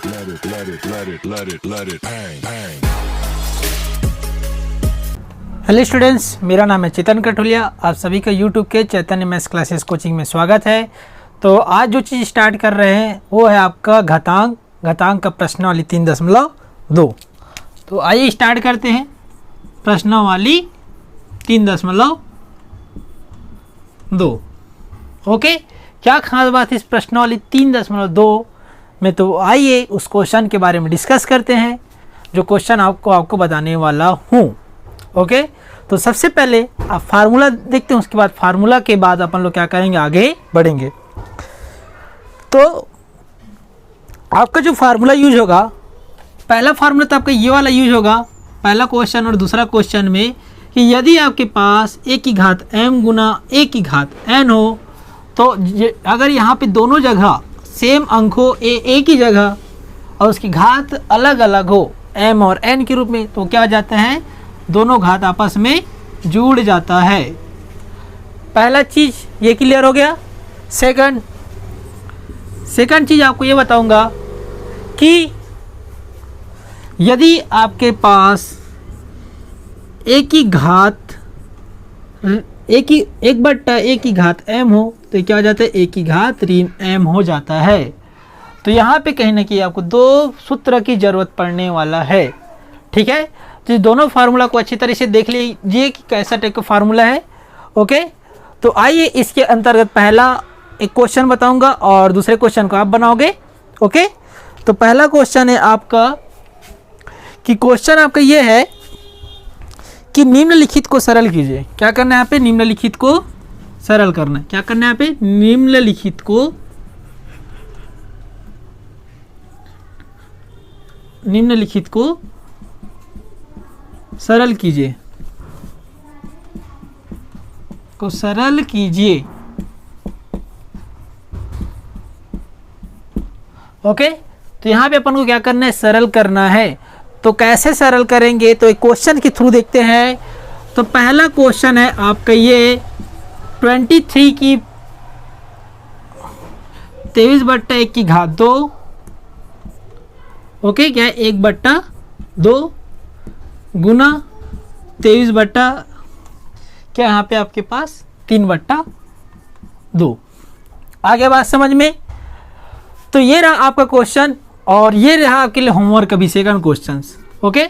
Hello students, मेरा नाम है चेतन कटोलिया। आप सभी का यूट्यूब के चैतन्य मैथ्स क्लासेस कोचिंग में स्वागत है। तो आज जो चीज़ स्टार्ट कर रहे हैं वो है आपका घातांक का प्रश्नावली 3.2। तो आइए स्टार्ट करते हैं प्रश्नावली 3.2। ओके, क्या खास बात है इस प्रश्नावली 3.2 में? तो आइए उस क्वेश्चन के बारे में डिस्कस करते हैं जो क्वेश्चन आपको बताने वाला हूँ। ओके, तो सबसे पहले आप फार्मूला देखते हैं, उसके बाद फार्मूला के बाद अपन लोग क्या करेंगे, आगे बढ़ेंगे। तो आपका जो फार्मूला यूज होगा, पहला फार्मूला तो आपका ये वाला यूज होगा पहला क्वेश्चन और दूसरा क्वेश्चन में, कि यदि आपके पास a की घात m गुना a की घात n हो, तो अगर यहाँ पे दोनों जगह सेम अंक हो, a की जगह और उसकी घात अलग अलग हो m और n के रूप में, तो क्या हो जाता है, दोनों घात आपस में जुड़ जाता है। पहला चीज़ ये क्लियर हो गया। सेकंड चीज़ आपको ये बताऊंगा कि यदि आपके पास a की घात एक बट्टा a की घात m हो, तो क्या हो जाता है, a की घात ऋण m हो जाता है। तो यहाँ पे कहीं ना कहीं आपको दो सूत्र की ज़रूरत पड़ने वाला है। ठीक है, तो दोनों फार्मूला को अच्छी तरह से देख लीजिए कि कैसा टाइप का फार्मूला है। ओके, तो आइए इसके अंतर्गत पहला एक क्वेश्चन बताऊंगा और दूसरे क्वेश्चन को आप बनाओगे। ओके, तो पहला क्वेश्चन है आपका कि क्वेश्चन आपका ये है कि निम्नलिखित को सरल कीजिए। क्या करना है यहाँ पे, निम्नलिखित को सरल करना है। क्या करना है यहाँ पे, निम्नलिखित को सरल कीजिए, ओके, तो यहाँ पे अपन को क्या करना है, सरल करना है। तो कैसे सरल करेंगे, तो एक क्वेश्चन के थ्रू देखते हैं। तो पहला क्वेश्चन है आपका ये 23 की 23/1 की घात 2। ओके, क्या है, 1/2 गुना 23 क्या यहाँ पे आपके पास 3/2। आगे बात समझ में? तो ये रहा आपका क्वेश्चन और ये रहा आपके लिए होमवर्क अभी सेकंड क्वेश्चन। ओके,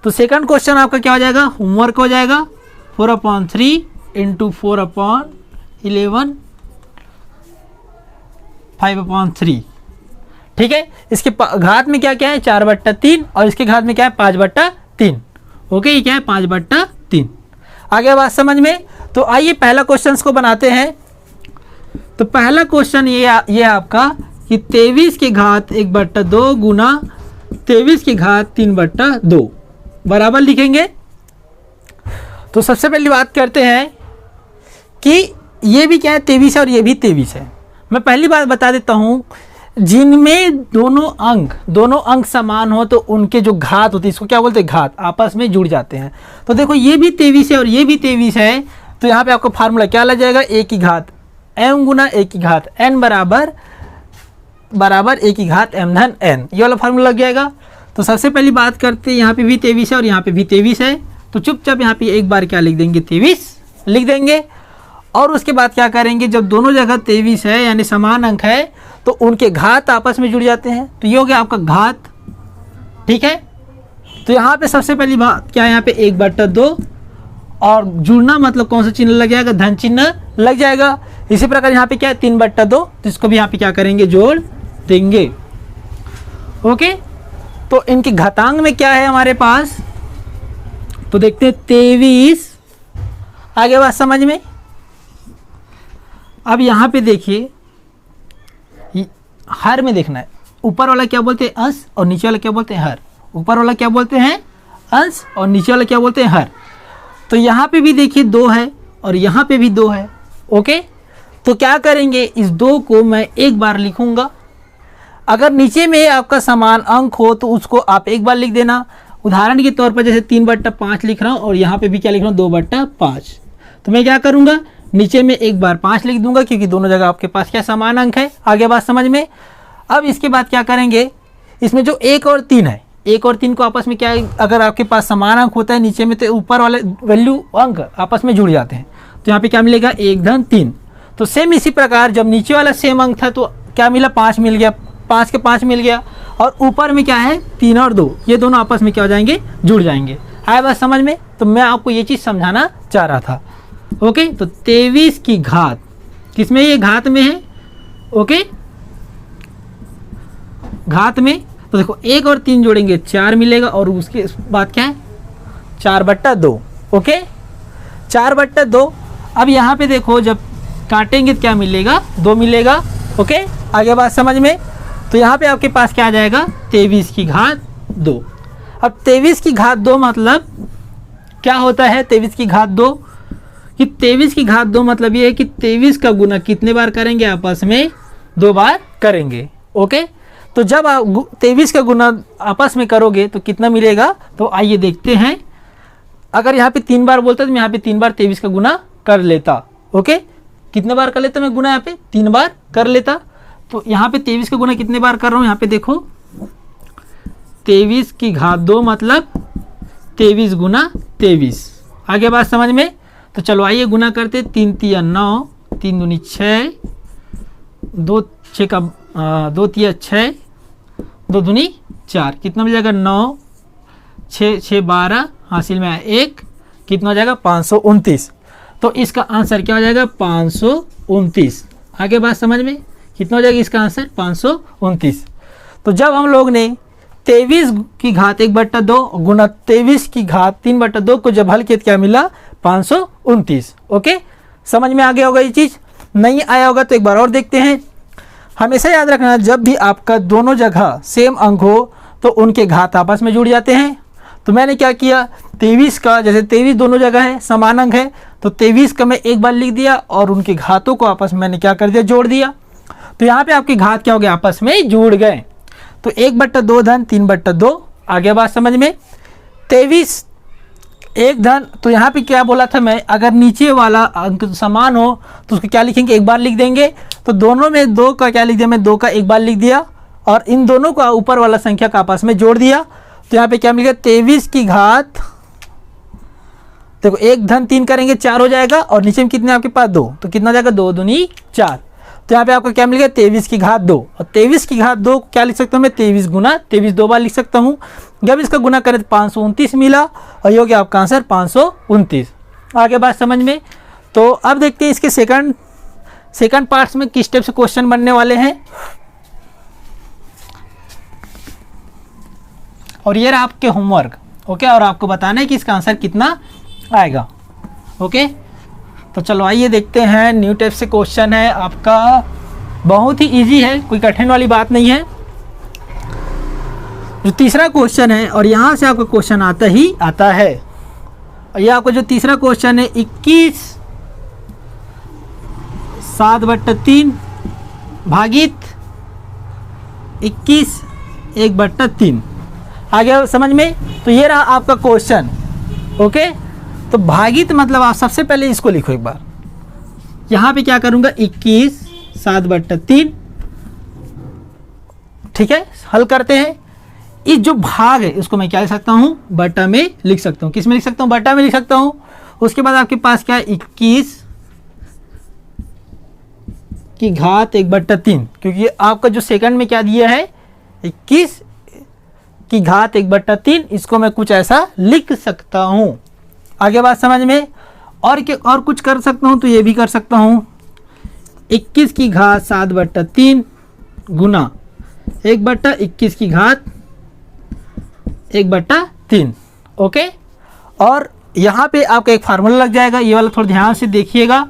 तो सेकंड क्वेश्चन आपका क्या हो जाएगा, होमवर्क हो जाएगा 4/3 इंटू 4/11 5/3। ठीक है, इसके घात में क्या क्या है, 4/3 और इसके घात में क्या है, 5/3। ओके, ये क्या है, 5/3। आगे बात समझ में? तो आइए पहला क्वेश्चन को बनाते हैं। तो पहला क्वेश्चन ये आपका कि 23 की घात 1/2 गुना 23 की घात 3/2 बराबर लिखेंगे। तो सबसे पहली बात करते हैं कि ये भी क्या है, 23 है और ये भी 23 है। मैं पहली बात बता देता हूँ, जिनमें दोनों अंक समान हो तो उनके जो घात होती है, इसको क्या बोलते हैं, घात, आपस में जुड़ जाते हैं। तो देखो ये भी 23 है और ये भी 23 है, तो यहाँ पे आपको फार्मूला क्या लग जाएगा, a की घात m गुना a की घात n बराबर a की घात m धन n, ये वाला फार्मूला लग जाएगा। तो सबसे पहली बात करते हैं, यहाँ पे भी 23 है और यहाँ पे भी 23 है, तो चुपचाप यहाँ पे एक बार क्या लिख देंगे, 23 लिख देंगे। और उसके बाद क्या करेंगे, जब दोनों जगह 23 है यानी समान अंक है, तो उनके घात आपस में जुड़ जाते हैं। तो ये हो गया आपका घात। ठीक है, तो यहाँ पे सबसे पहली बात क्या है, यहाँ पे 1/2 और जुड़ना मतलब कौन सा चिन्ह लग जाएगा, धन चिन्ह लग जाएगा। इसी प्रकार यहाँ पे क्या है, 3/2, तो इसको भी यहाँ पे क्या करेंगे, जोड़ देंगे। ओके, तो इनके घातांक में क्या है हमारे पास, तो देखते हैं 23। आगे बात समझ में? अब यहाँ पे देखिए, हर में देखना है, ऊपर वाला क्या बोलते हैं, अंश, और नीचे वाला क्या बोलते हैं, हर। ऊपर वाला क्या बोलते हैं, अंश, और नीचे वाला क्या बोलते हैं, हर। तो यहाँ पे भी देखिए 2 है और यहाँ पे भी 2 है। ओके, तो क्या करेंगे, इस 2 को मैं एक बार लिखूंगा। अगर नीचे में आपका समान अंक हो तो उसको आप एक बार लिख देना। उदाहरण के तौर पर जैसे 3/5 लिख रहा हूँ और यहाँ पे भी क्या लिख रहा हूँ, 2/5। तो मैं क्या करूँगा, नीचे में एक बार 5 लिख दूंगा, क्योंकि दोनों जगह आपके पास क्या समान अंक है। आगे बात समझ में? अब इसके बाद क्या करेंगे, इसमें जो 1 और 3 है, 1 और 3 को आपस में क्या है, अगर आपके पास समान अंक होता है नीचे में तो ऊपर वाले वैल्यू अंक आपस में जुड़ जाते हैं। तो यहाँ पे क्या मिलेगा 1 धन 3। तो सेम इसी प्रकार जब नीचे वाला सेम अंक था तो क्या मिला 5 मिल गया, 5 के 5 मिल गया, और ऊपर में क्या है 3 और 2, ये दोनों आपस में क्या हो जाएंगे, जुड़ जाएंगे। आया बात समझ में? तो मैं आपको ये चीज़ समझाना चाह रहा था। ओके, तो 23 की घात किसमें, ये घात में है। ओके, घात में तो देखो 1 और 3 जोड़ेंगे 4 मिलेगा, और उसके बाद क्या है 4/2। ओके, 4/2। अब यहाँ पे देखो जब काटेंगे तो क्या मिलेगा 2 मिलेगा। ओके, आगे बात समझ में? तो यहाँ पे आपके पास क्या आ जाएगा 23 की घात 2। अब 23 की घात 2 मतलब क्या होता है 23 की घात 2, कि 23 की घात 2 मतलब ये है कि 23 का गुना कितने बार करेंगे, आपस में 2 बार करेंगे। ओके, तो जब आप 23 का गुना आपस में करोगे तो कितना मिलेगा, तो आइए देखते हैं। अगर यहाँ पे 3 बार बोलता तो मैं यहाँ पे 3 बार 23 का गुना कर लेता। ओके, कितने बार कर लेता मैं गुना, यहाँ पे 3 बार कर लेता। तो यहाँ पे 23 का गुना कितने बार कर रहा हूँ, यहाँ पे देखो 23 की घात 2 मतलब 23 गुना 23। आगे बात समझ में? तो चलो आइए गुना करते, 3 तिया 9, 3 दूनी 6, 2 6 का 2 तिया 6, 2 दूनी 4, कितना मिल जाएगा 9, 6 6 12, हासिल में आया 1, कितना हो जाएगा 529। तो इसका आंसर क्या हो जाएगा 529। आगे बात समझ में? कितना हो जाएगा इसका आंसर 529। तो जब हम लोग ने 23 की घात 1/2 गुना 23 की घात 3/2 को जब हल किया तो क्या मिला 529। ओके, समझ में आ गया होगा ये चीज़? नहीं आया होगा तो एक बार और देखते हैं। हमेशा याद रखना जब भी आपका दोनों जगह सेम अंक हो तो उनके घात आपस में जुड़ जाते हैं। तो मैंने क्या किया 23 का, जैसे 23 दोनों जगह है समान अंक है, तो 23 का मैं एक बार लिख दिया और उनके घातों को आपस में मैंने क्या कर दिया, जोड़ दिया। तो यहाँ पे आपके घात क्या हो गए, आपस में जुड़ गए। तो 1/2 धन 3/2। आगे बात समझ में? 23 1 धन, तो यहाँ पे क्या बोला था मैं, अगर नीचे वाला अंक समान हो तो उसको क्या लिखेंगे, एक बार लिख देंगे। तो दोनों में 2 का क्या लिख दिया मैं, 2 का एक बार लिख दिया, और इन दोनों का ऊपर वाला संख्या का आपस में जोड़ दिया। तो यहाँ पे क्या मिल गया 23 की घात, देखो 1 धन 3 करेंगे 4 हो जाएगा, और नीचे में कितने आपके पास 2, तो कितना हो जाएगा 2 दूनी 4। तो यहाँ पे आपका क्या मिल गया 23 की घात 2, और 23 की घात 2 क्या लिख सकता हूँ मैं, 23 गुना 23 2 बार लिख सकता हूँ। जब इसका गुना करें तो 529 मिला, और ये हो गया आपका आंसर 529। आगे बात समझ में? तो अब देखते हैं इसके सेकंड पार्ट्स में किस टाइप से क्वेश्चन बनने वाले हैं। और ये रहा आपके होमवर्क। ओके, और आपको बताना है कि इसका आंसर कितना आएगा। ओके, तो चलो आइए देखते हैं। न्यू टाइप से क्वेश्चन है आपका, बहुत ही इजी है, कोई कठिन वाली बात नहीं है। जो तीसरा क्वेश्चन है, और यहाँ से आपका क्वेश्चन आता ही आता है। और ये आपका जो तीसरा क्वेश्चन है 21 7/3 भागित 21 1/3। आगे समझ में? तो ये रहा आपका क्वेश्चन। ओके, तो भागित मतलब आप सबसे पहले इसको लिखो एक बार। यहाँ पे क्या करूँगा 21 7/3। ठीक है, हल करते हैं। इस जो भाग है इसको मैं क्या लिख सकता हूँ, बटा में लिख सकता हूँ। किस में लिख सकता हूँ, बटा में लिख सकता हूँ। उसके बाद आपके पास क्या है 21 की घात 1/3, क्योंकि आपका जो सेकंड में क्या दिया है 21 की घात 1/3, इसको मैं कुछ ऐसा लिख सकता हूँ। आगे बात समझ में? और कुछ कर सकता हूँ तो ये भी कर सकता हूँ 21 की घात 7/3 गुना 1/21 की घात 1/3। ओके, और यहाँ पे आपका एक फार्मूला लग जाएगा, ये वाला थोड़ा ध्यान से देखिएगा।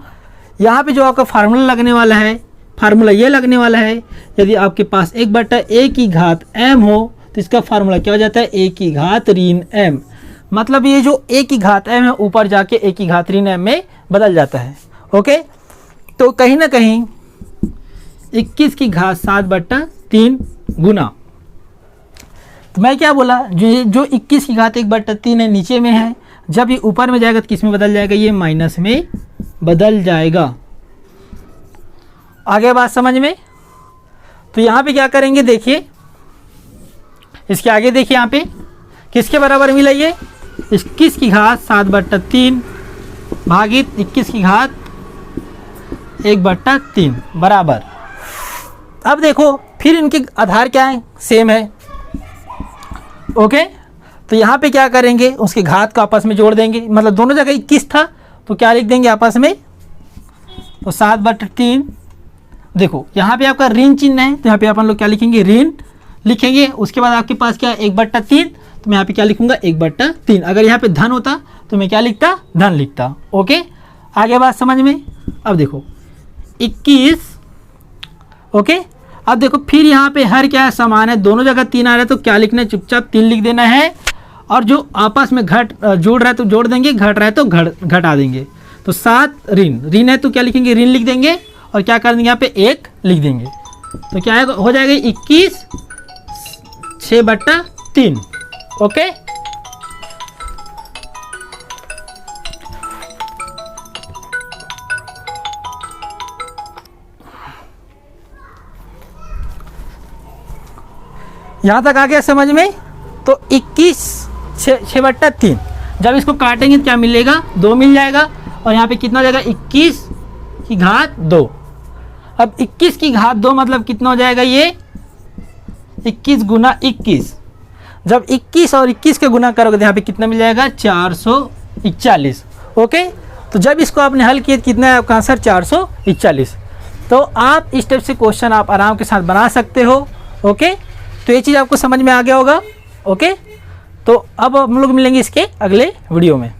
यहाँ पे जो आपका फार्मूला लगने वाला है, फार्मूला ये लगने वाला है, यदि आपके पास 1/a की घात m हो तो इसका फार्मूला क्या हो जाता है, a की घात ऋण m। मतलब ये जो a की घात m है ऊपर जाके a की घात ऋण m में बदल जाता है। ओके, तो कहीं ना कहीं 21 की घात 7/3 गुना, तो मैं क्या बोला, जो 21 की घात 1/3 है नीचे में है, जब ये ऊपर में जाएगा तो किस में बदल जाएगा, ये माइनस में बदल जाएगा। आगे बात समझ में? तो यहाँ पे क्या करेंगे देखिए, इसके आगे देखिए यहाँ पे किसके बराबर मिला ये, 21 की घात 7/3 भागित 21 की घात 1/3 बराबर। अब देखो फिर इनके आधार क्या है, सेम है। ओके, तो यहाँ पे क्या करेंगे, उसके घात को आपस में जोड़ देंगे, मतलब दोनों जगह 21 था तो क्या लिख देंगे आपस में, तो 7/3। देखो यहाँ पे आपका ऋण चिन्ह है तो यहाँ पे अपन लोग क्या लिखेंगे, ऋण लिखेंगे। उसके बाद आपके पास क्या है 1/3, तो मैं यहाँ पे क्या लिखूंगा 1/3। अगर यहाँ पे धन होता तो मैं क्या लिखता, धन लिखता। ओके, आगे बात समझ में। अब देखो 21। ओके, अब देखो फिर यहाँ पे हर क्या है, समान है, दोनों जगह 3 आ रहा है तो क्या लिखना है, चुपचाप 3 लिख देना है। और जो आपस में घट जोड़ रहा है तो जोड़ देंगे, घट रहा है तो घटा देंगे। तो 7 ऋण है तो क्या लिखेंगे, ऋण लिख देंगे और क्या कर देंगे यहाँ पे 1 लिख देंगे। तो क्या हो जाएगा 21 6/3। ओके, यहाँ तक आ गया समझ में। तो 21 6/3 जब इसको काटेंगे तो क्या मिलेगा, 2 मिल जाएगा। और यहाँ पे कितना हो जाएगा 21 की घात 2। अब 21 की घात 2 मतलब कितना हो जाएगा, ये 21 गुना 21। जब 21 और 21 का गुना करोगे तो यहाँ पे कितना मिल जाएगा, 441। ओके, तो जब इसको आपने हल किया कितना है आपका आंसर, 441। तो आप इस टाइप से क्वेश्चन आप आराम के साथ बना सकते हो। ओके, तो ये चीज़ आपको समझ में आ गया होगा। ओके, तो अब हम लोग मिलेंगे इसके अगले वीडियो में।